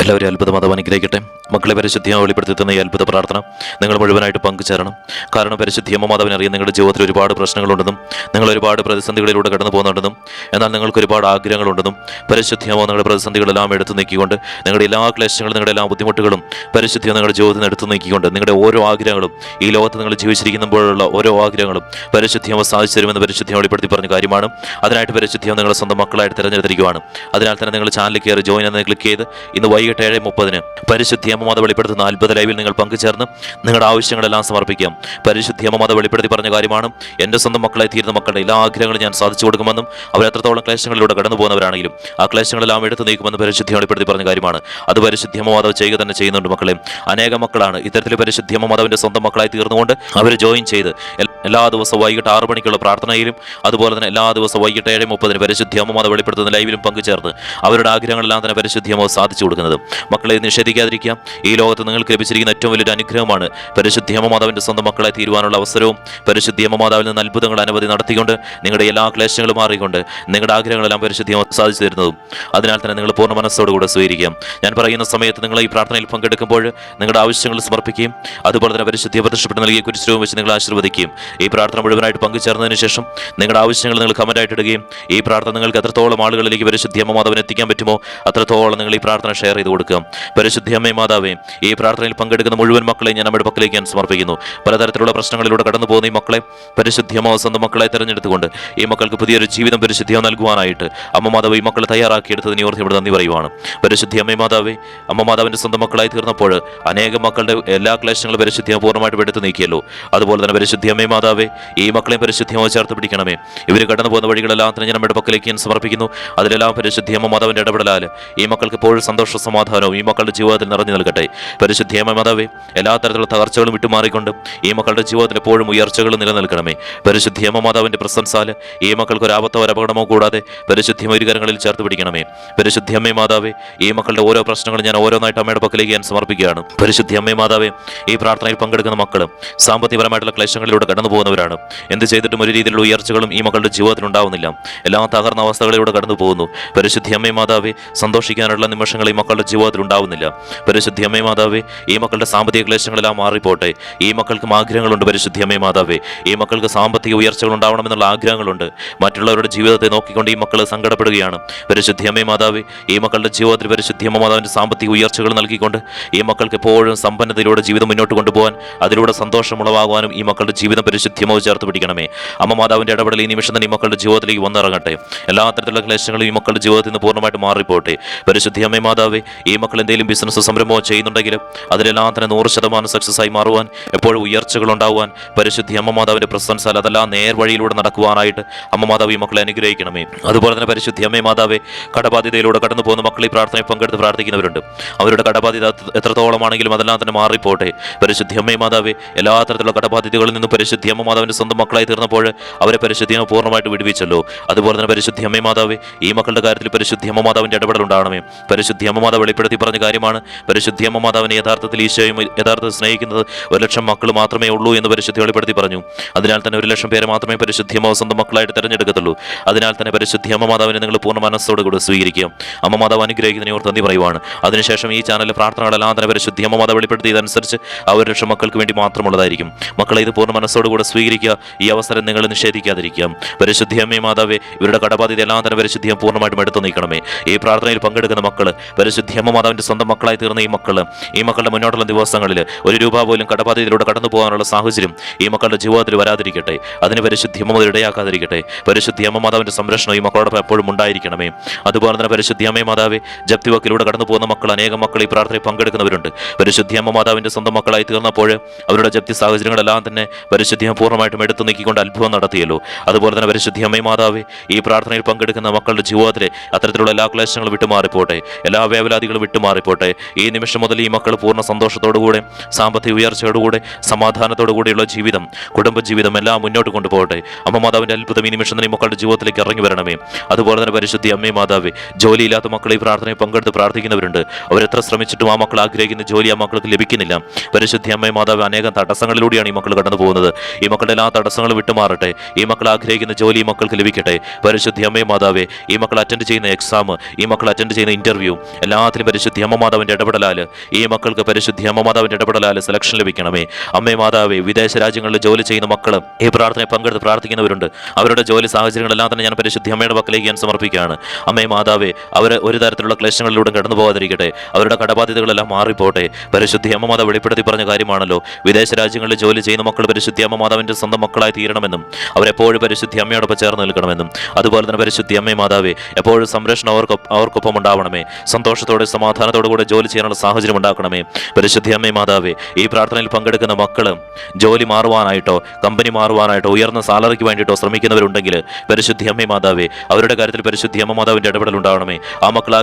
എല്ലാവരും അത്ഭുത മതം അനുഗ്രഹിക്കട്ടെ. മക്കളെ, പരിശുദ്ധിയെ വെളിപ്പെടുത്തി തന്ന ഈ അത്ഭുത പ്രാർത്ഥന നിങ്ങൾ മുഴുവനായിട്ട് പങ്കുചേരണം. കാരണം പരിശുദ്ധിയമ്മ മാതാവിനറിയാം നിങ്ങളുടെ ജീവിതത്തിൽ ഒരുപാട് പ്രശ്നങ്ങളുണ്ടെന്നും നിങ്ങൾ ഒരുപാട് പ്രതിസന്ധികളിലൂടെ കടന്നു പോകുന്നുണ്ടെന്നും എന്നാൽ നിങ്ങൾക്ക് ഒരുപാട് ആഗ്രഹങ്ങളുണ്ടെന്നും പരിശുദ്ധിയമ്മ നിങ്ങളുടെ പ്രതിസന്ധികളെല്ലാം എടുത്തു നീക്കിക്കൊണ്ട് നിങ്ങളുടെ എല്ലാ ക്ലേശങ്ങളും നിങ്ങളുടെ എല്ലാ ബുദ്ധിമുട്ടുകളും പരിശുദ്ധിയെ നിങ്ങളുടെ ജീവിതത്തിൽ നിന്ന് എടുത്തു നീക്കിക്കൊണ്ട് നിങ്ങളുടെ ഓരോ ആഗ്രഹങ്ങളും ഈ ലോകത്ത് നിങ്ങൾ ജീവിച്ചിരിക്കുമ്പോഴുള്ള ഓരോ ആഗ്രഹങ്ങളും പരിശുദ്ധിയമ്മ സാധിച്ചു തരുമെന്ന് പരിശുദ്ധിയെ വെളിപ്പെടുത്തി പറഞ്ഞ കാര്യമാണ്. അതിനായിട്ട് പരിശുദ്ധിയെ നിങ്ങളുടെ സ്വന്തം മക്കളായിട്ട് തിരഞ്ഞെടുത്തിരിക്കുകയാണ്. അതിനാൽ തന്നെ നിങ്ങൾ ചാനലിൽ കയറി ജോയിൻ എന്ന് ക്ലിക്ക് ചെയ്ത് ഇന്ന് വൈകിട്ട് 7:30 പരിശുദ്ധി അമ്മമാത വെളിപ്പെടുത്തുന്ന അത്ഭുത ലൈവിൽ നിങ്ങൾ പങ്കുചേർന്ന് നിങ്ങളുടെ ആവശ്യങ്ങളെല്ലാം സമർപ്പിക്കാം. പരിശുദ്ധി അമ്മമാത വെളിപ്പെടുത്തി പറഞ്ഞ കാര്യമാണ്, എൻ്റെ സ്വന്തം മക്കളായി തീരുന്ന മക്കളുടെ എല്ലാ ആഗ്രഹങ്ങളും ഞാൻ സാധിച്ചു കൊടുക്കുമെന്നും അവർ എത്രത്തോളം ക്ലേശങ്ങളിലൂടെ കടന്നു പോകുന്നവരാണെങ്കിലും ആ ക്ലേശങ്ങളെല്ലാം എടുത്തു നീക്കുമെന്ന് പരിശുദ്ധി വെളിപ്പെടുത്തി പറഞ്ഞ കാര്യമാണ്. അത് പരിശുദ്ധി അമ്മമാത ചെയ്യുക തന്നെ ചെയ്യുന്നുണ്ട്. മക്കളെ, അനേകം മക്കളാണ് ഇത്തരത്തിൽ പരിശുദ്ധി അമ്മമാതാവിൻ്റെ സ്വന്തം മക്കളായി തീർന്നുകൊണ്ട് അവർ ജോയിൻ ചെയ്ത് എല്ലാ ദിവസവും വൈകിട്ട് 6 മണിക്കുള്ള പ്രാർത്ഥനയിലും അതുപോലെ തന്നെ എല്ലാ ദിവസവും വൈകിട്ട് 7:30 പരിശുദ്ധി അമ്മമാത വെളിപ്പെടുത്തുന്ന ലൈവിലും പങ്കുചേർന്ന് അവരുടെ ആഗ്രഹങ്ങളെല്ലാം തന്നെ പരിശുദ്ധി അമ്മ സാധിച്ചു കൊടുക്കുന്നത്. മക്കളെ, നിഷേധിക്കാതിരിക്കാം. ഈ ലോകത്ത് നിങ്ങൾക്ക് ലഭിച്ചിരിക്കുന്ന ഏറ്റവും വലിയൊരു അനുഗ്രഹമാണ് പരിശുദ്ധി അമ്മമാതാവിൻ്റെ സ്വന്തം മക്കളെ തീരുവാനുള്ള അവസരവും പരിശുദ്ധി അമ്മമാതാവിൽ നിന്ന് അത്ഭുതങ്ങൾ അനവധി നടത്തിക്കൊണ്ട് നിങ്ങളുടെ എല്ലാ ക്ലേശങ്ങളും മാറിക്കൊണ്ട് നിങ്ങളുടെ ആഗ്രഹങ്ങളെല്ലാം പരിശുദ്ധി സാധിച്ചു തരുന്നതും. അതിനാൽ തന്നെ നിങ്ങൾ പൂർണ്ണ മനസ്സോടുകൂടെ സ്വീകരിക്കാം. ഞാൻ പറയുന്ന സമയത്ത് നിങ്ങൾ ഈ പ്രാർത്ഥനയിൽ പങ്കെടുക്കുമ്പോൾ നിങ്ങളുടെ ആവശ്യങ്ങൾ സമർപ്പിക്കുകയും അതുപോലെ തന്നെ പരിശുദ്ധി പ്രത്യക്ഷപ്പെട്ട് നൽകിയ കുരിശുരൂപം വെച്ച് നിങ്ങൾ ആശീർവദിക്കുകയും ഈ പ്രാർത്ഥന മുഴുവനായിട്ട് പങ്കുചേർന്നതിന് ശേഷം നിങ്ങളുടെ ആവശ്യങ്ങൾ നിങ്ങൾ കമന്റായിട്ട് ഇടുകയും ഈ പ്രാർത്ഥന നിങ്ങൾക്ക് എത്രത്തോളം ആളുകളിലേക്ക് പരിശുദ്ധി അമ്മ മാതാവിനെ എത്തിക്കാൻ പറ്റുമോ അത്രത്തോളം നിങ്ങൾ ഈ പ്രാർത്ഥന ഷെയർ ചെയ്ത് കൊടുക്കുക. പരിശുദ്ധി അമ്മ മാതാവേ, ഈ പ്രാർത്ഥനയിൽ പങ്കെടുക്കുന്ന മുഴുവൻ മക്കളെ ഞാൻ നമ്മുടെ പക്കലേക്ക് ഞാൻ സമർപ്പിക്കുന്നു. പലതരത്തിലുള്ള പ്രശ്നങ്ങളിലൂടെ കടന്നു പോകുന്ന ഈ മക്കളെ പരിശുദ്ധി അമ്മ സ്വന്തം മക്കളെ തിരഞ്ഞെടുത്തുകൊണ്ട് ഈ മക്കൾക്ക് പുതിയൊരു ജീവിതം പരിശുദ്ധിയോ നൽകുവാനായിട്ട് അമ്മ മാതാവ് ഈ മക്കളെ തയ്യാറാക്കിയെടുത്തതിന് ഓർത്ത് ഇവിടെ നന്ദി പറയുവാണ്. പരിശുദ്ധി അമ്മ മാതാവേ, അമ്മ മാതാവിൻ്റെ സ്വന്തം മക്കളായി തീർന്നപ്പോൾ അനേകം മക്കളുടെ എല്ലാ ക്ലേശങ്ങളും പരിശുദ്ധിയെ പൂർണ്ണമായിട്ട് എടുത്തു നീക്കിയല്ലോ. അതുപോലെ തന്നെ പരിശുദ്ധി അമ്മ മാതാവേ, ഈ മക്കളെയും പരിശുദ്ധിയോ ചേർത്ത് പിടിക്കണമേ. ഇവർ കടന്നു പോകുന്ന വഴികളെല്ലാം തന്നെ ഞാൻ നമ്മുടെ പക്കലേക്ക് ഞാൻ സമർപ്പിക്കുന്നു. അതിലെല്ലാം പരിശുദ്ധി അമ്മ മാതാവിൻ്റെ ഇടപെടലാൽ ഈ മക്കൾക്ക് എപ്പോഴും സന്തോഷ സമാധാനവും ഈ മക്കളുടെ ജീവിതത്തിൽ നിറഞ്ഞു നൽകട്ടെ. പരിശുദ്ധി അമ്മ മാതാവേ, എല്ലാ തരത്തിലുള്ള തകർച്ചകളും വിട്ടുമാറിക്കൊണ്ട് ഈ മക്കളുടെ ജീവിതത്തിൽ എപ്പോഴും ഉയർച്ചകളും നിലനിൽക്കണമേ. പരിശുദ്ധി അമ്മ മാതാവിൻ്റെ പ്രസൻസാല് ഈ മക്കൾക്ക് ഒരു ആപത്തോ അപകടമോ കൂടാതെ പരിശുദ്ധി ഇരുകരങ്ങളിൽ ചേർത്ത് പിടിക്കണമേ. പരിശുദ്ധി അമ്മ മാതാവേ, ഈ മക്കളുടെ ഓരോ പ്രശ്നങ്ങളും ഞാൻ ഓരോന്നായിട്ട് അമ്മയുടെ പക്കലേക്ക് ഞാൻ സമർപ്പിക്കുകയാണ്. പരിശുദ്ധി അമ്മ മാതാവേ, ഈ പ്രാർത്ഥനയിൽ പങ്കെടുക്കുന്ന മക്കൾ സാമ്പത്തികപരമായിട്ടുള്ള ക്ലേശങ്ങളിലൂടെ കടന്നു പോകുന്നവരാണ്. എന്ത് ചെയ്തിട്ടും ഒരു രീതിയിലുള്ള ഉയർച്ചകളും ഈ മക്കളുടെ ജീവിതത്തിൽ ഉണ്ടാവുന്നില്ല. എല്ലാ തകർന്ന അവസ്ഥകളിലൂടെ കടന്നു പോകുന്നു. പരിശുദ്ധി അമ്മ മാതാവേ, സന്തോഷിക്കാനുള്ള നിമിഷങ്ങൾ ഈ മക്കളുടെ ജീവിതത്തിൽ ഉണ്ടാവുന്നില്ല. പരിശുദ്ധി അമ്മ മാതാവേ, ഈ മക്കളുടെ സാമ്പത്തിക ക്ലേശങ്ങളെല്ലാം മാറിപ്പോട്ടെ. ഈ മക്കൾക്കും ആഗ്രഹങ്ങളുണ്ട്. പരിശുദ്ധി അമ്മ മാതാവേ, ഈ മക്കൾക്ക് സാമ്പത്തിക ഉയർച്ചകൾ ഉണ്ടാവണമെന്നുള്ള ആഗ്രഹങ്ങളുണ്ട്. മറ്റുള്ളവരുടെ ജീവിതത്തെ നോക്കിക്കൊണ്ട് ഈ മക്കൾ സങ്കടപ്പെടുകയാണ്. പരിശുദ്ധി അമ്മ മാതാവേ, ഈ മക്കളുടെ ജീവിതത്തിൽ പരിശുദ്ധി അമ്മ മാതാവിൻ്റെ സാമ്പത്തിക ഉയർച്ചകൾ നൽകിക്കൊണ്ട് ഈ മക്കൾക്ക് എപ്പോഴും സമ്പന്നതയിലൂടെ ജീവിതം മുന്നോട്ട് കൊണ്ടുപോകാൻ അതിലൂടെ സന്തോഷം ഉളവാകുവാനും ഈ മക്കളുടെ ജീവിതം പരിശുദ്ധി അമ്മ ചേർത്ത് പിടിക്കണമേ. അമ്മ മാതാവിൻ്റെ ഇടപെടൽ ഈ നിമിഷം തന്നെ ഈ മക്കളുടെ ജീവിതത്തിലേക്ക് വന്നിറങ്ങട്ടെ. എല്ലാ തരത്തിലുള്ള ക്ലേശങ്ങളും ഈ മക്കളുടെ ജീവിതത്തിൽ നിന്ന് പൂർണ്ണമായിട്ട് മാറിപ്പോട്ടെ. പരിശുദ്ധി അമ്മ മാതാവേ, ഈ മക്കൾ എന്തെങ്കിലും ബിസിനസ് സംരംഭമോ ചെയ്യുന്നുണ്ടെങ്കിലും അതിലെല്ലാം തന്നെ 100% സക്സസ് ആയി മാറുവാൻ എപ്പോഴും ഉയർച്ചകൾ ഉണ്ടാകുവാൻ പരിശുദ്ധി അമ്മ മാതാവിൻ്റെ പ്രസൻസാൽ അതെല്ലാം നേർവഴിയിലൂടെ നടക്കുവാനായിട്ട് അമ്മ മാതാവ് ഈ മക്കളെ അനുഗ്രഹിക്കണമേ. അതുപോലെ തന്നെ പരിശുദ്ധി അമ്മ മാതാവേ, കടബാധ്യതയിലൂടെ കടന്നു പോകുന്ന മക്കൾ ഈ പ്രാർത്ഥനയിൽ പങ്കെടുത്ത് പ്രാർത്ഥിക്കുന്നവരുണ്ട്. അവരുടെ കടബാധ്യത എത്രത്തോളമാണെങ്കിലും അതെല്ലാം തന്നെ മാറിപ്പോട്ടെ. പരിശുദ്ധി അമ്മ മാതാവേ, എല്ലാ തരത്തിലുള്ള കടബാധ്യതകളിൽ നിന്നും പരിശുദ്ധി അമ്മ മാതാവിൻ്റെ സ്വന്തം മക്കളായി തീർന്നപ്പോൾ അവരെ പരിശുദ്ധി അമ്മ പൂർണ്ണമായിട്ട് വിടുവിച്ചല്ലോ. അതുപോലെ തന്നെ പരിശുദ്ധി അമ്മ മാതാവേ, ഈ മക്കളുടെ കാര്യത്തിൽ പരിശുദ്ധി അമ്മ മാതാവിൻ്റെ ഇടപെടൽ ഉണ്ടാകണമേ. പരിശുദ്ധി അമ്മ മാതാവ് വെളിപ്പെടുത്തി പറഞ്ഞ കാര്യമാണ്, പരിശുദ്ധി അമ്മ മാതാവിനെ യഥാർത്ഥത്തിൽ ഈശോയും യഥാർത്ഥത്തിൽ സ്നേഹിക്കുന്നത് 1,00,000 മക്കൾ മാത്രമേ ഉള്ളൂ എന്ന് പരിശുദ്ധി വെളിപ്പെടുത്തി പറഞ്ഞു. അതിനാൽ തന്നെ 1,00,000 പേരെ മാത്രമേ പരിശുദ്ധി അമ്മ സ്വന്തം മക്കളായിട്ട് തിരഞ്ഞെടുക്കത്തുള്ളൂ. അതിനാൽ തന്നെ പരിശുദ്ധി അമ്മ മാതാവിനെ നിങ്ങൾ പൂർണ്ണ മനസ്സോടെ കൂടെ സ്വീകരിക്കാം. അമ്മ മാതാവ് അനുഗ്രഹിക്കുന്നതിനെ ഓർത്ത് നന്ദി പറയുവാണ്. അതിനുശേഷം ഈ ചാനലിലെ പ്രാർത്ഥനകളെല്ലാം തന്നെ പരിശുദ്ധി അമ്മ മാതാവ് വെളിപ്പെടുത്തിയതനുസരിച്ച് 1,00,000 മക്കൾക്ക് വേണ്ടി മാത്രമുള്ളതായിരിക്കും. മക്കളെ, ഇത് പൂർണ്ണ മനസ്സോടുകൂടെ സ്വീകരിക്കുക. ഈ അവസരം നിങ്ങൾ നിഷേധിക്കാതിരിക്കാം. പരിശുദ്ധി അമ്മ മാതാവേ, ഇവരുടെ കടബാധ്യത എല്ലാം തന്നെ പരിശുദ്ധിയെ പൂർണ്ണമായിട്ടും എടുത്തു നീക്കണമേ. ഈ പ്രാർത്ഥനയിൽ പങ്കെടുക്കുന്ന മക്കൾ പരിശുദ്ധി അമ്മ മാതാവിൻ്റെ സ്വന്തം മക്കളായി തീർന്ന ഈ മക്കളുടെ മുന്നോട്ടുള്ള ദിവസങ്ങളിൽ 1 രൂപ പോലും കടബാധ്യതയിലൂടെ കടന്നു പോകാനുള്ള സാഹചര്യം ഈ മക്കളുടെ ജീവിതത്തിൽ വരാതിരിക്കട്ടെ. അതിന് പരിശുദ്ധി അമ്മ ഇടയാക്കാതിരിക്കട്ടെ. പരിശുദ്ധി അമ്മ മാതാവിൻ്റെ സംരക്ഷണം ഈ മക്കളോടൊപ്പം എപ്പോഴും ഉണ്ടായിരിക്കണമേ. അതുപോലെ തന്നെ പരിശുദ്ധി അമ്മ മാതാവേ, ജപ്തി വക്കിലൂടെ കടന്നു പോകുന്ന മക്കൾ അനേകം മക്കൾ ഈ പ്രാർത്ഥനയിൽ പങ്കെടുക്കുന്നവരുണ്ട്. പരിശുദ്ധി അമ്മ മാതാവിൻ്റെ സ്വന്തം മക്കളായി തീർന്നപ്പോൾ അവരുടെ ജപ്തി സാഹചര്യങ്ങളെല്ലാം തന്നെ പരിശുദ്ധിയെ പൂർണ്ണമായിട്ടും എടുത്തു നീക്കിക്കൊണ്ട് അത്ഭുതം നടത്തിയല്ലോ. അതുപോലെ തന്നെ പരിശുദ്ധി അമ്മ മാതാവേ, ഈ പ്രാർത്ഥനയിൽ പങ്കെടുക്കുന്ന മക്കളുടെ ജീവിതത്തിലെ അത്തരത്തിലുള്ള എല്ലാ ക്ലേശങ്ങളും വിട്ടുമാറിപ്പോട്ടെ. എല്ലാ വേവലാതികളും വിട്ടുമാറിപ്പോട്ടെ. ഈ നിമിഷം മുതൽ ഈ മക്കൾ പൂർണ്ണ സന്തോഷത്തോടുകൂടെ സാമ്പത്തിക ഉയർച്ചയോടുകൂടെ സമാധാനത്തോടുകൂടിയുള്ള ജീവിതം, കുടുംബജീവിതം എല്ലാം മുന്നോട്ട് കൊണ്ടുപോകട്ടെ. അമ്മ മാതാവിൻ്റെ അത്ഭുതം ഈ നിമിഷം തന്നെ ഈ മക്കളുടെ ജീവിതത്തിലേക്ക് ഇറങ്ങി വരണമേ. അതുപോലെ തന്നെ പരിശുദ്ധി അമ്മ മാതാവേ, ജോലിയില്ലാത്ത മക്കൾ ഈ പ്രാർത്ഥനയിൽ പങ്കെടുത്ത് പ്രാർത്ഥിക്കുന്നവരുണ്ട്. അവരെത്ര ശ്രമിച്ചിട്ടും ആ മക്കൾ ആഗ്രഹിക്കുന്ന ജോലി ആ മക്കൾക്ക് ലഭിക്കുന്നില്ല. പരിശുദ്ധി അമ്മ മാതാവ്, അനേകം തടസ്സങ്ങളിലൂടെയാണ് ഈ മക്കൾ കടന്നു പോകുന്നത്. ഈ മക്കളുടെ എല്ലാ തടസ്സങ്ങളും വിട്ടുമാറട്ടെ. ഈ മക്കൾ ആഗ്രഹിക്കുന്ന ജോലി ഈ മക്കൾക്ക് ലഭിക്കട്ടെ. പരിശുദ്ധി അമ്മ മാതാവേ, ഈ മക്കൾ അറ്റൻഡ് ചെയ്യുന്ന എക്സാം, ഈ മക്കൾ അറ്റൻഡ് ചെയ്യുന്ന ഇന്റർവ്യൂ എല്ലാത്തിലും കാര്യത്തിലും പരിശുദ്ധി അമ്മ മാതാവിന്റെ ഇടപെടലാൽ ഈ മക്കൾക്ക് പരിശുദ്ധി അമ്മ മാതാവിന്റെ ഇടപെടലാൽ സെലക്ഷൻ ലഭിക്കണമേ. അമ്മേ മാതാവേ, വിദേശ രാജ്യങ്ങളിൽ ജോലി ചെയ്യുന്ന മക്കൾ ഈ പ്രാർത്ഥനയെ പങ്കെടുത്ത് പ്രാർത്ഥിക്കുന്നവരുണ്ട്. അവരുടെ ജോലി സാഹചര്യങ്ങളെല്ലാം തന്നെ ഞാൻ പരിശുദ്ധി അമ്മയുടെ പക്കലേക്ക് ഞാൻ സമർപ്പിക്കുകയാണ്. അമ്മേ മാതാവേ, അവർ ഒരു തരത്തിലുള്ള ക്ലേശങ്ങളിലൂടെ കടന്നു പോകാതിരിക്കട്ടെ. അവരുടെ കടബാധ്യതകളെല്ലാം മാറിപ്പോട്ടെ. പരിശുദ്ധി അമ്മ മാതാവ് വെളിപ്പെടുത്തി പറഞ്ഞ കാര്യമാണല്ലോ, വിദേശ രാജ്യങ്ങളിൽ ജോലി ചെയ്യുന്ന മക്കൾ പരിശുദ്ധി അമ്മ മാതാവിന്റെ സ്വന്തം മക്കളായി തീരണമെന്നും അവരെപ്പോഴും പരിശുദ്ധി അമ്മയോടൊപ്പം ചേർന്ന് നിൽക്കണമെന്നും അതുപോലെ തന്നെ പരിശുദ്ധി അമ്മേ മാതാവേ, എപ്പോഴും സംരക്ഷണം അവർക്കൊപ്പം ഉണ്ടാവണമേ. സന്തോഷത്തോടെ സമാധാനത്തോടു കൂടെ ജോലി ചെയ്യാനുള്ള സാഹചര്യം ഉണ്ടാക്കണമേ. പരിശുദ്ധി അമ്മേ മാതാവേ, ഈ പ്രാർത്ഥനയിൽ പങ്കെടുക്കുന്ന മക്കള് ജോലി മാറുവാനായിട്ടോ കമ്പനി മാറുവാനായിട്ടോ ഉയർന്ന സാലറിക്ക് വേണ്ടിയിട്ടോ ശ്രമിക്കുന്നവരുണ്ടെങ്കിൽ പരിശുദ്ധി അമ്മേ മാതാവേ, അവരുടെ കാര്യത്തിൽ പരിശുദ്ധി അമ്മ മാതാവിന്റെ ഇടപെടൽ ഉണ്ടാവണമേ. ആ മക്കൾ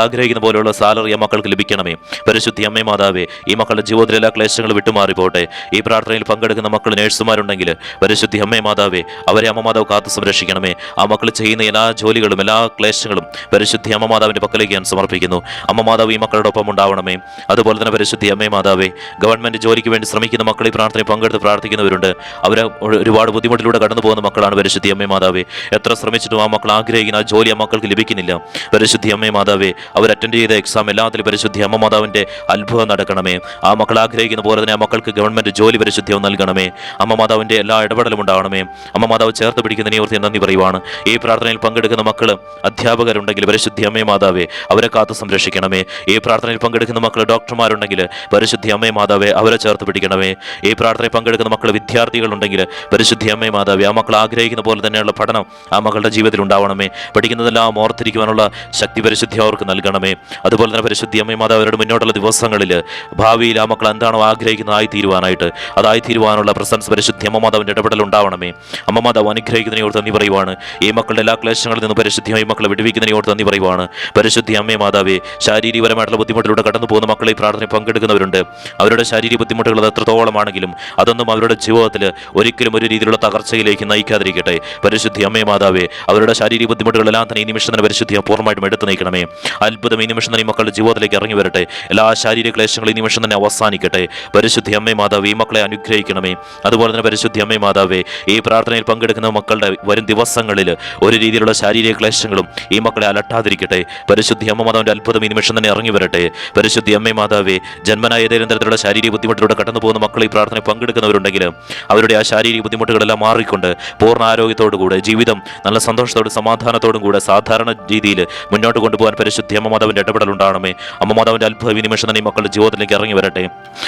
ആഗ്രഹിക്കുന്ന പോലെയുള്ള സാലറി ആ മക്കൾക്ക് ലഭിക്കണമേ. പരിശുദ്ധി അമ്മേ മാതാവേ, ഈ മക്കളുടെ ജീവിതത്തിലെ എല്ലാ ക്ലേശങ്ങളും വിട്ടുമാറിപ്പോട്ടെ. ഈ പ്രാർത്ഥനയിൽ പങ്കെടുക്കുന്ന മക്കൾ നേഴ്സുമാരുണ്ടെങ്കിൽ പരിശുദ്ധി അമ്മേ മാതാവേ, അവരെ അമ്മ മാതാവ് കാത്തു സംരക്ഷിക്കണമേ. ആ മക്കൾ ചെയ്യുന്ന എല്ലാ ജോലികളും എല്ലാ ക്ലേശങ്ങളും പരിശുദ്ധി അമ്മ മാതാവിന്റെ പക്കലേക്ക് ഞാൻ സമർപ്പിക്കുന്നു. അമ്മ മാതാവ് ഈ മക്കളുടെ ഒപ്പം ഉണ്ടാവണമേ. അതുപോലെ തന്നെ പരിശുദ്ധി അമ്മേ മാതാവേ, ഗവൺമെന്റ് ജോലിക്ക് വേണ്ടി ശ്രമിക്കുന്ന മക്കൾ ഈ പ്രാർത്ഥനയിൽ പങ്കെടുത്ത് പ്രാർത്ഥിക്കുന്നവരുണ്ട്. അവരെ ഒരുപാട് ബുദ്ധിമുട്ടിലൂടെ കടന്നു പോകുന്ന മക്കളാണ് പരിശുദ്ധി അമ്മേ മാതാവേ. എത്ര ശ്രമിച്ചിട്ടും ആ മക്കൾ ആഗ്രഹിക്കുന്ന ആ ജോലി ആ മക്കൾക്ക് ലഭിക്കുന്നില്ല. പരിശുദ്ധി അമ്മേ മാതാവേ, അവർ അറ്റൻഡ് ചെയ്ത എക്സാം എല്ലാത്തിലും പരിശുദ്ധി അമ്മ മാതാവിന്റെ അത്ഭുതം നടക്കണമേ. ആ മക്കൾ ആഗ്രഹിക്കുന്ന പോലെ തന്നെ ആ മക്കൾക്ക് ഗവൺമെന്റ് ജോലി പരിശുദ്ധിയും നൽകണമേ. അമ്മ മാതാവിന്റെ എല്ലാ ഇടപെടലും ഉണ്ടാവണമേ. അമ്മ മാതാവ് ചേർത്ത് പിടിക്കുന്നതിനെ ഓർത്ത് നന്ദി പറയുവാണ്. ഈ പ്രാർത്ഥനയിൽ പങ്കെടുക്കുന്ന മക്കൾ അധ്യാപകരുണ്ടെങ്കിൽ പരിശുദ്ധി അമ്മേ മാതാവേ, അവരെ കാത്തു സംരക്ഷിക്കണമേ. ഈ പ്രാർത്ഥനയിൽ പങ്കെടുക്കുന്ന മക്കൾ ഡോക്ടർമാരുണ്ടെങ്കിൽ പരിശുദ്ധി അമ്മേ മാതാവേ, അവരെ ചേർത്ത് പിടിക്കണമേ. ഈ പ്രാർത്ഥനയിൽ പങ്കെടുക്കുന്ന മക്കൾ വിദ്യാർത്ഥികളുണ്ടെങ്കിൽ പരിശുദ്ധി അമ്മേ മാതാവേ, ആ മക്കൾ ആഗ്രഹിക്കുന്ന പോലെ തന്നെയുള്ള പഠനം ആ മക്കളുടെ ജീവിതത്തിൽ ഉണ്ടാവണമേ. പഠിക്കുന്നതെല്ലാം ഓർത്തിരിക്കുവാനുള്ള ശക്തി പരിശുദ്ധി അവർക്ക് നൽകണമേ. അതുപോലെ തന്നെ പരിശുദ്ധി അമ്മേ മാതാവ് അവരുടെ മുന്നോട്ടുള്ള ദിവസങ്ങളിൽ ഭാവിയിൽ ആ മക്കൾ എന്താണോ ആഗ്രഹിക്കുന്നത് ആയിത്തീരുവാനായിട്ട് അതായിത്തീരുവാനുള്ള പ്രസൻസ് പരിശുദ്ധി അമ്മ മാതാവിന്റെ ഇടപെടൽ ഉണ്ടാവണമേ. അമ്മ മാതാവ് അനുഗ്രഹിക്കുന്നതിനെ ഓർത്ത് നന്ദി പറയുവാണ്. ഈ മക്കളുടെ എല്ലാ ക്ലേശങ്ങളിൽ നിന്ന് പരിശുദ്ധിയായി മക്കളെ വിടുവിക്കുന്നതിനെ ഓർത്ത് നന്ദി പറയുവാണ്. പരിശുദ്ധി അമ്മേ മാതാവേ, ശാരീരികപരമായിട്ടുള്ള ബുദ്ധിമുട്ടിലൂടെ കടന്നു പോകുന്ന മക്കളെ ഈ പ്രാർത്ഥനയിൽ പങ്കെടുക്കുന്നവരുണ്ട്. അവരുടെ ശാരീരിക ബുദ്ധിമുട്ടുകൾ അത് എത്രത്തോളമാണെങ്കിലും അതൊന്നും അവരുടെ ജീവിതത്തിൽ ഒരിക്കലും ഒരു രീതിയിലുള്ള തകർച്ചയിലേക്ക് നയിക്കാതിരിക്കട്ടെ. പരിശുദ്ധി അമ്മേ മാതാവേ, അവരുടെ ശാരീരിക ബുദ്ധിമുട്ടുകളെല്ലാം തന്നെ ഈ നിമിഷം തന്നെ പരിശുദ്ധി പൂർണ്ണമായിട്ടും എടുത്തു നയിക്കണമേ. അത്ഭുതം ഈ നിമിഷം തന്നെ ഈ മക്കളുടെ ജീവിതത്തിലേക്ക് ഇറങ്ങി വരട്ടെ. എല്ലാ ശാരീരിക ക്ലേശങ്ങളും ഈ നിമിഷം തന്നെ അവസാനിക്കട്ടെ. പരിശുദ്ധി അമ്മേ മാതാവേ, ഈ മക്കളെ അനുഗ്രഹിക്കണമേ. അതുപോലെ തന്നെ പരിശുദ്ധി അമ്മേ മാതാവേ, ഈ പ്രാർത്ഥനയിൽ പങ്കെടുക്കുന്ന മക്കളുടെ വരും ദിവസങ്ങളിൽ ഒരു രീതിയിലുള്ള ശാരീരിക ക്ലേശങ്ങളും ഈ മക്കളെ അലട്ടാതിരിക്കട്ടെ. പരിശുദ്ധി അമ്മ മാതാവിന്റെ അത്ഭുതം ഈ നിമിഷം തന്നെ ഇറങ്ങി വരട്ടെ. പരിശുദ്ധി അമ്മേ മാതാവേ, ജന്മനായ ഏതെങ്കിലും തരത്തിലുള്ള ശാരീരിക ബുദ്ധിമുട്ടിലൂടെ കടന്നു പോകുന്ന മക്കൾ ഈ പ്രാർത്ഥനയിൽ പങ്കെടുക്കുന്നവരുണ്ടെങ്കിൽ അവരുടെ ആ ശാരീരിക ബുദ്ധിമുട്ടുകളെല്ലാം മാറിക്കൊണ്ട് പൂർണ്ണ ആരോഗ്യത്തോടുകൂടെ ജീവിതം നല്ല സന്തോഷത്തോടും സമാധാനത്തോടും കൂടെ സാധാരണ രീതിയിൽ മുന്നോട്ട് കൊണ്ടുപോകാൻ പരിശുദ്ധി അമ്മ മാതാവിന്റെ ഇടപെടൽ ഉണ്ടാകണമേ. അമ്മ മാതാവിന്റെ അത്ഭുത നിമിഷം തന്നെ ഈ മക്കളുടെ ജീവിതത്തിലേക്ക് ഇറങ്ങി വരട്ടെ.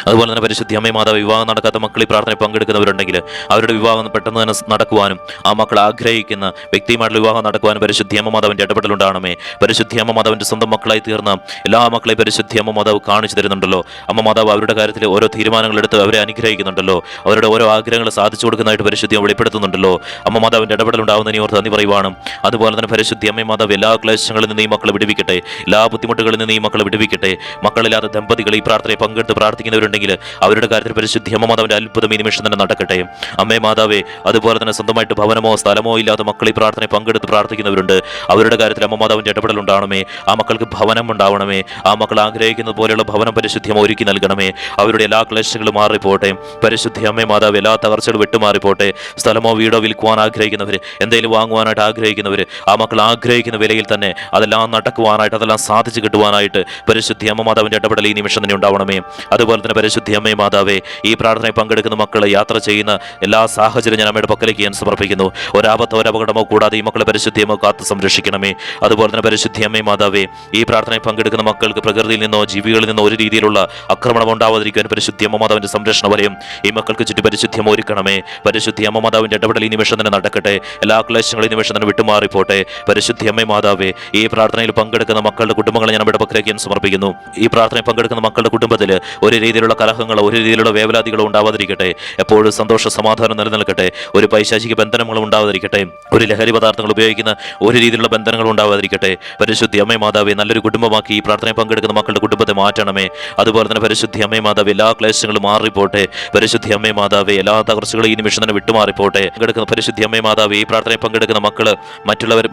അതുപോലെ തന്നെ പരിശുദ്ധി അമ്മ മാതാവ്, വിവാഹം നടക്കാത്ത മക്കൾ ഈ പ്രാർത്ഥനയിൽ പങ്കെടുക്കുന്നവരുണ്ടെങ്കിൽ അവരുടെ വിവാഹം പെട്ടെന്ന് തന്നെ നടക്കുവാനും ആ മക്കൾ ആഗ്രഹിക്കുന്ന വ്യക്തിയുമായിട്ടുള്ള വിവാഹം നടക്കുവാനും പരിശുദ്ധി അമ്മ മാതാവിന്റെ ഇടപെടൽ ഉണ്ടാകണമേ. പരിശുദ്ധി അമ്മ മാതാവിന്റെ സ്വന്തം മക്കളായി തീർന്ന എല്ലാ മക്കളെയും പരിശുദ്ധി അമ്മ മാതാവ് കാണിച്ചു തരുന്നുണ്ടല്ലോ. അമ്മ മാതാവ് അവരുടെ കാര്യത്തിൽ ഓരോ തീരുമാനങ്ങൾ എടുത്ത് അവരെ അനുഗ്രഹിക്കുന്നുണ്ടല്ലോ. അവരുടെ ഓരോ ആഗ്രഹങ്ങൾ സാധിച്ചു കൊടുക്കുന്നതായിട്ട് പരിശുദ്ധി വെളിപ്പെടുത്തുന്നുണ്ടല്ലോ. അമ്മ മാതാവിന്റെ ഇടപെടൽ ഉണ്ടാകുന്നതിനെ ഓർത്ത് നന്ദി പറയുവാണ്. അതുപോലെ തന്നെ പരിശുദ്ധി അമ്മ മാതാവ് എല്ലാ ക്ലേശങ്ങളിൽ നിന്ന് ഈ മക്കളെ വിടുവിക്കട്ടെ. എല്ലാ ബുദ്ധിമുട്ടുകളിൽ നിന്ന് ഈ മക്കളെ വിടുവിക്കട്ടെ. മക്കളില്ലാത്ത ദമ്പതികൾ ഈ പ്രാർത്ഥനയെ പങ്കെടുത്ത് പ്രാർത്ഥിക്കുന്നവരുണ്ടെങ്കിൽ അവരുടെ കാര്യത്തിൽ പരിശുദ്ധി അമ്മ മാതാവിന്റെ അത്ഭുതം ഈ നിമിഷം തന്നെ നടക്കട്ടെ. അമ്മേ മാതാവേ, അതുപോലെ തന്നെ സ്വന്തമായിട്ട് ഭവനമോ സ്ഥലമോ ഇല്ലാത്ത മക്കൾ ഈ പ്രാർത്ഥനയെ പങ്കെടുത്ത് പ്രാർത്ഥിക്കുന്നവരുണ്ട്. അവരുടെ കാര്യത്തിൽ അമ്മ മാതാവിന്റെ ഇടപെടൽ ഉണ്ടാവണമേ. ആ മക്കൾക്ക് ഭവനം ഉണ്ടാവണമേ. ആ മക്കൾ ആഗ്രഹിക്കുന്നത് പോലെയുള്ള ഭവനം പരിശുദ്ധി അമ്മ ഒരുക്കി നൽകണമേ. അവരുടെ എല്ലാ ക്ലേശങ്ങളും മാറിപ്പോട്ടെ. പരിശുദ്ധി അമ്മേ മാതാവ്, എല്ലാ തകർച്ചകളും വിട്ടുമാറിപ്പോട്ടെ. സ്ഥലമോ വീടോ വിൽക്കുവാൻ ആഗ്രഹിക്കുന്നവർ, എന്തെങ്കിലും വാങ്ങുവാനായിട്ട് ആഗ്രഹിക്കുന്നവർ, ആ മക്കൾ ആഗ്രഹിക്കുന്ന വിലയിൽ തന്നെ അതെല്ലാം നടക്കുവാനായിട്ട് അതെല്ലാം സാധിച്ചു കിട്ടുവാനായിട്ട് പരിശുദ്ധി അമ്മ മാതാവിന്റെ ഇടപെടൽ ഈ നിമിഷം തന്നെ ഉണ്ടാവണമേ. അതുപോലെ തന്നെ പരിശുദ്ധി അമ്മേ മാതാവേ, ഈ പ്രാർത്ഥനയിൽ പങ്കെടുക്കുന്ന മക്കൾ യാത്ര ചെയ്യുന്ന എല്ലാ സാഹചര്യം ഞാൻ അമ്മയുടെ പക്കലേക്ക് ഞാൻ സമർപ്പിക്കുന്നു. ഒരാപത്തോ ഒരപകടമോ കൂടാതെ ഈ മക്കളെ പരിശുദ്ധി അമ്മ കാത്ത് സംരക്ഷിക്കണമേ. അതുപോലെ തന്നെ പരിശുദ്ധി അമ്മേ മാതാവേ, ഈ പ്രാർത്ഥനയിൽ പങ്കെടുക്കുന്ന മക്കൾക്ക് പ്രകൃതിയിൽ നിന്നോ ജീവികളിൽ നിന്നോ ഒരു രീതിയിലുള്ള ആക്രമണം ഉണ്ടാവാതിരിക്കാൻ പരിശുദ്ധി അമ്മ മാതാവിന്റെ സംരക്ഷണ വലയം ഈ മക്കൾക്ക് ചുറ്റും പരിശുദ്ധി അമ്മ ഒരുക്കണമേ. പരിശുദ്ധി അമ്മ മാതാവിന്റെ ഇടപെടൽ ഈ നിമിഷം തന്നെ നടക്കട്ടെ. എല്ലാ ക്ലേശങ്ങളും ഈ നിമിഷം തന്നെ വിട്ടുമാറിപ്പോട്ടെ. പരിശുദ്ധി അമ്മേ മാതാവേ, ഈ പ്രാർത്ഥനയിൽ പങ്കെടുക്കുന്ന മക്കളുടെ കുടുംബങ്ങളെ ഞാൻ അമ്മയുടെ പക്കലേക്ക് ഞാൻ സമർപ്പിക്കുന്നു. ഈ പ്രാർത്ഥനയിൽ പങ്കെടുക്കുന്ന മക്കളുടെ കുടുംബത്തിൽ ഒരു രീതിയിലുള്ള കലഹങ്ങളോ ഒരു രീതിയിലുള്ള വേവലാതികളോ ഉണ്ടാവാതിരിക്കട്ടെ. എപ്പോഴും സന്തോഷ സമാധാനം നിലനിൽക്കട്ടെ. ഒരു പൈശാചിക ബന്ധനങ്ങളും ഉണ്ടാവാതിരിക്കട്ടെ. ഒരു ലഹരി പദാർത്ഥങ്ങൾ ഉപയോഗിക്കുന്ന ഒരു രീതിയിലുള്ള ബന്ധനങ്ങളും ഉണ്ടാവാതിരിക്കട്ടെ. പരിശുദ്ധി അമ്മേ മാതാവേ, നല്ലൊരു കുടുംബമാക്കി ഈ പ്രാർത്ഥനയിൽ പങ്കെടുക്കുന്ന മക്കളുടെ കുടുംബത്തെ മാറ്റണമേ. അതുപോലെ തന്നെ പരിശുദ്ധി അമ്മേ മാതാവേ, എല്ലാ ക്ലേശങ്ങളും മാറിപ്പോട്ടെ. പരിശുദ്ധി അമ്മേ മാതാവേ, എല്ലാ തകർച്ചകളും ഈ നിമിഷം തന്നെ വിട്ടുമാറിപ്പോട്ടെ. പങ്കെടുക്കുന്ന പരിശുദ്ധി അമ്മേ മാതാവേ, ഈ പ്രാർത്ഥനയിൽ പങ്കെടുക്കുന്ന മക്കള്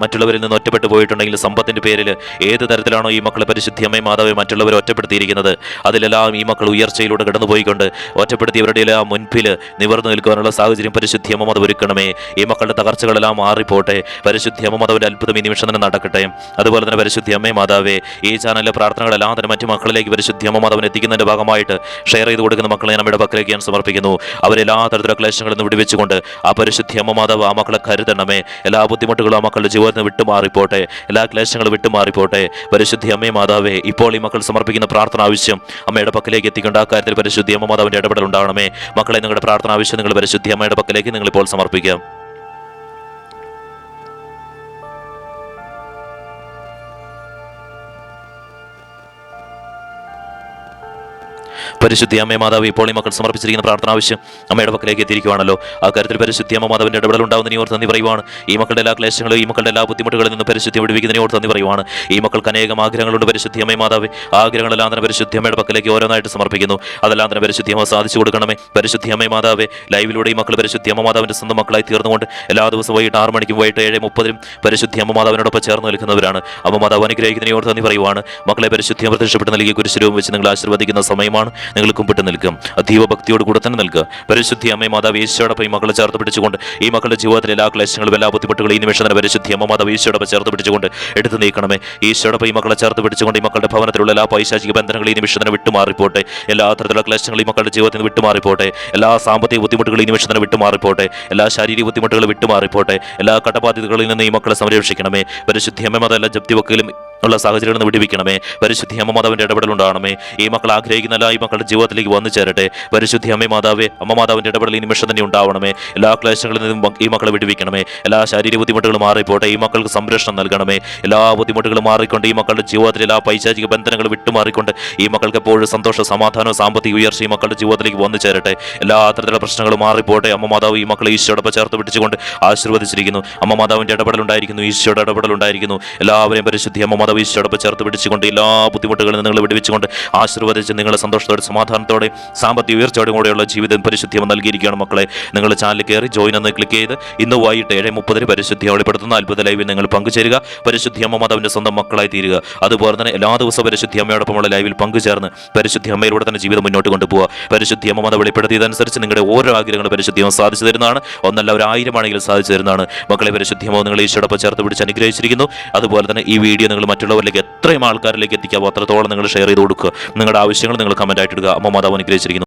മറ്റുള്ളവരിൽ നിന്ന് ഒറ്റപ്പെട്ടു പോയിട്ടുണ്ടെങ്കിൽ സമ്പത്തിന്റെ പേരിൽ ഏത് തരത്തിലാണോ ഈ മക്കളെ പരിശുദ്ധി അമ്മേ മാതാവെ മറ്റുള്ളവരെ ഒറ്റപ്പെടുത്തിയിരിക്കുന്നത്, അതിലെല്ലാം ഈ മക്കൾ ഉയർച്ചയിലൂടെ കടന്നുപോയിക്കൊണ്ട് ഒറ്റപ്പെടുത്തിയവരുടെ എല്ലാം മുൻപിൽ നിവർന്നു നിൽക്കുവാനുള്ള സാഹചര്യം പരിശുദ്ധി അമ്മ മാതാവ് ഒരുക്കണമേ. ഈ മക്കളുടെ തകർച്ചകളെല്ലാം മാറിപ്പോട്ടെ. പരിശുദ്ധി അമ്മ മാതാവിന്റെ അത്ഭുതം ഈ നിമിഷം തന്നെ നടക്കട്ടെ. അതുപോലെ തന്നെ പരിശുദ്ധി അമ്മേ മാതാവേ, ഈ ചാനലിലെ പ്രാർത്ഥനകളെല്ലാം തന്നെ മറ്റു മക്കളിലേക്ക് പരിശുദ്ധി അമ്മ മാതാവിനെ എത്തിക്കുന്നതിന്റെ ഭാഗമായിട്ട് ഷെയർ ചെയ്ത് കൊടുക്കുന്ന മക്കളെ നമ്മുടെ പക്കലേക്ക് ഞാൻ സമർപ്പിക്കുന്നു. അവരെല്ലാ തരത്തിലുള്ള ക്ലേശങ്ങളിൽ നിന്ന് വിടുവിച്ചുകൊണ്ട് ആ പരിശുദ്ധി അമ്മ മാതാവ് ആ മക്കളെ കരുതണമേ. എല്ലാ ബുദ്ധിമുട്ടുകളും ആ മക്കളുടെ ജീവിതത്തിൽ നിന്ന് വിട്ടുമാറിപ്പോട്ടെ. എല്ലാ ക്ലേശങ്ങളും വിട്ടുമാറിപ്പോട്ടെ. പരിശുദ്ധി അമ്മേ മാതാവേ, ഇപ്പോൾ ഈ മക്കൾ സമർപ്പിക്കുന്ന പ്രാർത്ഥന ആവശ്യം അമ്മയുടെ പക്കലേക്ക് എത്തിക്കേണ്ട ആ കാര്യത്തിൽ പരിശുദ്ധി അമ്മ മാതാവിന്റെ ഇടപെടൽ ഉണ്ടാവണമേ. മക്കളെ, നിങ്ങളുടെ പ്രാർത്ഥന ആവശ്യം നിങ്ങൾ പരിശുദ്ധി അമ്മയുടെ പക്കലേക്ക് നിങ്ങൾ ഇപ്പോൾ സമർപ്പിക്കാം. പരിശുദ്ധി അമ്മേ മാതാവ്, ഇപ്പോൾ ഈ മക്കൾ സമർപ്പിച്ചിരിക്കുന്ന പ്രാർത്ഥന ആവശ്യം അമ്മയുടെ പക്കലേക്ക് എത്തിയിരിക്കുവാണല്ലോ. ആ കാര്യത്തിൽ പരിശുദ്ധി അമ്മ മാതാവിന്റെ ഇടപെടൽ ഉണ്ടാവുന്നതിനെ ഓർത്ത് നന്ദി പറയുവാണ്. ഈ മക്കളുടെ എല്ലാ ക്ലേശങ്ങളും ഈ മക്കളുടെ എല്ലാ ബുദ്ധിമുട്ടുകളിൽ നിന്ന് പരിശുദ്ധി വിടുവിക്കുന്നതിനെ ഓർത്ത് നന്ദി പറയുവാണ്. ഈ മക്കൾക്ക് അനേകം ആഗ്രഹങ്ങളുണ്ട് പരിശുദ്ധി അമ്മേ മാതാവ്. ആഗ്രഹങ്ങളെല്ലാം തന്നെ പരിശുദ്ധി അമ്മയുടെ പക്കലേക്ക് ഓരോന്നായിട്ട് സമർപ്പിക്കുന്നു. അതെല്ലാം തന്നെ പരിശുദ്ധി അമ്മ സാധിച്ചു കൊടുക്കണമേ. പരിശുദ്ധി അമ്മേ മാതാവേ, ലൈവിലൂടെ ഈ മക്കൾ പരിശുദ്ധി അമ്മ മാതാവിന്റെ സ്വന്തം മക്കളായി തീർന്നുകൊണ്ട് എല്ലാ ദിവസവും വൈകിട്ട് 6 മണിക്കും വൈകിട്ട് 7:30 പരിശുദ്ധി അമ്മ മാതാവിനോടൊപ്പം ചേർന്ന് നിൽക്കുന്നവരാണ്. അമ്മ മാതാവ് അനുഗ്രഹിക്കുന്നതിനെ ഓർത്ത് നന്ദി പറയുവാണ്. മക്കളെ, പരിശുദ്ധി പ്രത്യക്ഷപ്പെട്ട് നൽകിയ കുരിശുരൂപം വെച്ച് നിങ്ങൾ ആശീർവദിക്കുന്ന സമയമാണ്. നിങ്ങൾ കുമ്പിട്ട് നിൽക്കും. അതീവ ഭക്തിയോട് കൂടെ തന്നെ നിൽക്കുക. പരിശുദ്ധി അമ്മേ മാതാവ്, ഈശോടൊപ്പം ഈ മക്കളെ ചേർത്ത് പിടിച്ചുകൊണ്ട് ഈ മക്കളുടെ ജീവിതത്തിലെ എല്ലാ ക്ലേശങ്ങളും എല്ലാ ബുദ്ധിമുട്ടുകളും ഈ നിമിഷം തന്നെ പരിശുദ്ധി അമ്മ മാതാവ് ഈശോടൊപ്പം ചേർത്ത് പിടിച്ചുകൊണ്ട് എടുത്തു നീക്കണമേ. ഈശോടൊപ്പം ഈ മക്കളെ ചേർത്ത് പിടിച്ചുകൊണ്ട് ഈ മക്കളുടെ ഭവനത്തിലുള്ള എല്ലാ പൈശാചിക ബന്ധങ്ങളും ഈ നിമിഷം തന്നെ വിട്ടുമാറിപ്പോട്ടെ. എല്ലാ തരത്തിലുള്ള ക്ലേശങ്ങളും ഈ മക്കളുടെ ജീവിതത്തിൽ നിന്ന് വിട്ടുമാറിപ്പോട്ടെ. എല്ലാ സാമ്പത്തിക ബുദ്ധിമുട്ടുകളും ഈ നിമിഷം തന്നെ വിട്ടുമാറിപ്പോട്ടെ. എല്ലാ ശാരീരിക ബുദ്ധിമുട്ടുകളും വിട്ടുമാറിപ്പോട്ടെ. എല്ലാ കടബാധ്യതകളിൽ നിന്ന് ഈ മക്കളെ സംരക്ഷിക്കണമേ. പരിശുദ്ധി അമ്മ മാതാവ് എല്ലാ ജപ്തിവക്കലും ഉള്ള സാഹചര്യങ്ങളിൽ നിന്ന് വിടുവിക്കണമേ. പരിശുദ്ധി അമ്മ മാതാവിന്റെ ഇടപെടൽ ഉണ്ടാകണമേ. ഈ മക്കൾ ആഗ്രഹിക്കുന്നല്ല ഈ മക്കളുടെ ജീവിതത്തിലേക്ക് വന്നു ചേരട്ടെ. പരിശുദ്ധി അമ്മ മാതാവേ, അമ്മ മാതാവിന്റെ ഇടപെടൽ ഈ നിമിഷം തന്നെ ഉണ്ടാവണമേ. എല്ലാ ക്ലേശങ്ങളിൽ നിന്നും ഈ മക്കളെ വിടുവിക്കണമേ. എല്ലാ ശാരീരിക ബുദ്ധിമുട്ടുകളും മാറിപ്പോട്ടെ. ഈ മക്കൾക്ക് സംരക്ഷണം നൽകണമേ. എല്ലാ ബുദ്ധിമുട്ടുകളും മാറിക്കൊണ്ട് ഈ മക്കളുടെ ജീവിതത്തിൽ എല്ലാ പൈശാചിക ബന്ധനങ്ങൾ വിട്ടുമാറിക്കൊണ്ട് ഈ മക്കൾക്ക് എപ്പോഴും സന്തോഷ സമാധാനവും സാമ്പത്തിക ഉയർച്ച ഈ മക്കളുടെ ജീവിതത്തിലേക്ക് വന്നു ചേരട്ടെ. എല്ലാ തരത്തിലുള്ള പ്രശ്നങ്ങളും മാറിപ്പോട്ടെ. അമ്മ മാതാവ് ഈ മക്കളെ ഈശോടൊപ്പം ചേർത്ത് പിടിച്ചുകൊണ്ട് ആശീർവദിച്ചിരിക്കുന്നു. അമ്മ മാതാവിന്റെ ഇടപെടൽ ഉണ്ടായിരിക്കുന്നു. ഈശോയുടെ ഇടപെടൽ ഉണ്ടായിരിക്കുന്നു. എല്ലാവരെയും പരിശുദ്ധി അമ്മ മാതാവ് ഈശോടൊപ്പം ചേർത്ത് പിടിച്ചുകൊണ്ട് എല്ലാ ബുദ്ധിമുട്ടുകളിൽ നിങ്ങൾ വിടുവിച്ചുകൊണ്ട് ആശീർവദിച്ച് നിങ്ങളെ സന്തോഷത്തോടെ സമാധാനത്തോടെ സാമ്പത്തിക ഉയർച്ചയോടെ കൂടെയുള്ള ജീവിതം പരിശുദ്ധി അമ്മ നൽകിയിരിക്കുകയാണ്. മക്കളെ, നിങ്ങൾ ചാനലിൽ കയറി ജോയിൻ എന്ന് ക്ലിക്ക് ചെയ്ത് ഇന്ന് വൈകിട്ട് 7:30 പരിശുദ്ധി വെളിപ്പെടുത്തുന്ന അത്ഭുത ലൈവിൽ നിങ്ങൾ പങ്കുചേരുക. പരിശുദ്ധി അമ്മ മാതാവിന്റെ സ്വന്തം മക്കളായി തീരുക. അതുപോലെ തന്നെ എല്ലാ ദിവസവും പരിശുദ്ധി അമ്മയോടൊപ്പമുള്ള ലൈവിൽ പങ്കുചേർന്ന് പരിശുദ്ധി അമ്മയിലൂടെ തന്നെ ജീവിതം മുന്നോട്ട് കൊണ്ടുപോകുക. പരിശുദ്ധി അമ്മ മാതാവ് വെളിപ്പെടുത്തിയതനുസരിച്ച് നിങ്ങളുടെ ഓരോ ആഗ്രഹങ്ങളും പരിശുദ്ധി അമ്മ സാധിച്ചു തരുന്നതാണ്. ഒന്നല്ല, 1000 ആണെങ്കിലും സാധിച്ചു തരുന്നതാണ്. മക്കളെ, പരിശുദ്ധി അമ്മ നിങ്ങൾ ഈശോടൊപ്പം ചേർത്ത് പിടിച്ച് അനുഗ്രഹിച്ചിരിക്കുന്നു. അതുപോലെ തന്നെ ഈ വീഡിയോ നിങ്ങൾ മറ്റുള്ളവരിലേക്ക് എത്രയും ആൾക്കാരിലേക്ക് എത്തിക്കാവോ അത്രത്തോളം നിങ്ങൾ ഷെയർ ചെയ്ത് കൊടുക്കുക. നിങ്ങളുടെ ആവശ്യങ്ങൾ നിങ്ങൾ കമന്റ് ആയിട്ട് ഇടുക. അമ്മ മാതാവ് അനുഗ്രഹിച്ചിരിക്കുന്നു.